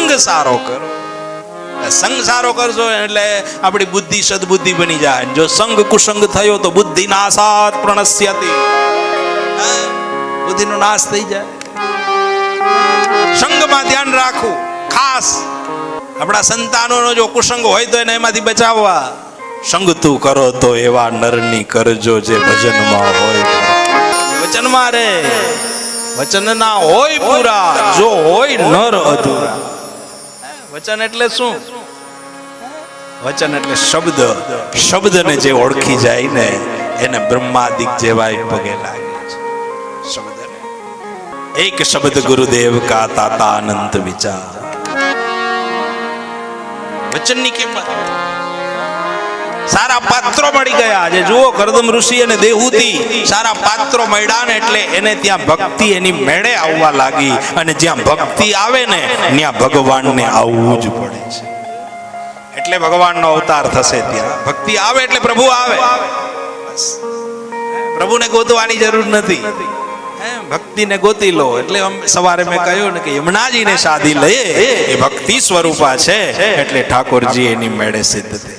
સંગ સારો કરો. સંગ સારો કરશો એટલે આપણી બુદ્ધિ સદબુદ્ધિ બની જાય. જો સંગ કુસંગ થયો તો બુદ્ધિ નાશાત પ્રણશ્યતિ, બુદ્ધિનો નાશ થઈ જાય. સંગમાં ધ્યાન રાખવું ખાસ. આપણા સંતાનોનો જો કુસંગ હોય તો એને એમાંથી બચાવવા. સંગ તું કરો તો એવા નરની કરજો જે ભજનમાં હોય. વચનમાં રે, વચન ના હોય પૂરા, જો હોય નર અધૂરા. વચન એટલે શું? વચન એટલે શબ્દ. શબ્દને જે ઓળખી જાય ને એને બ્રહ્માદિક જેવાય પગે લાગે છે. શબ્દને એક શબ્દ ગુરુદેવ કા તાતા અનંત વિચાર. વચનની કિંમત. સારા પાત્રો મળી ગયા. આજે જુઓ કરદમ ઋષિ અને દેહૂતી સારા પાત્રો મળ્યા ને એટલે એને ત્યાં ભક્તિ એની મેળે આવવા લાગી. અને જ્યાં ભક્તિ આવે ને ત્યાં ભગવાનને આવવું જ પડે છે. એટલે ભગવાનનો અવતાર થશે. ત્યાં ભક્તિ આવે એટલે પ્રભુ આવે. પ્રભુને ગોતવાની જરૂર નથી. ભક્તિને ગોતી લો. એટલે સવારે મેં કહ્યું ને કે યમુનાજીને સાધી લઈએ એ ભક્તિ સ્વરૂપા છે. એટલે ઠાકોરજી એની મેળે સિદ્ધ થયા.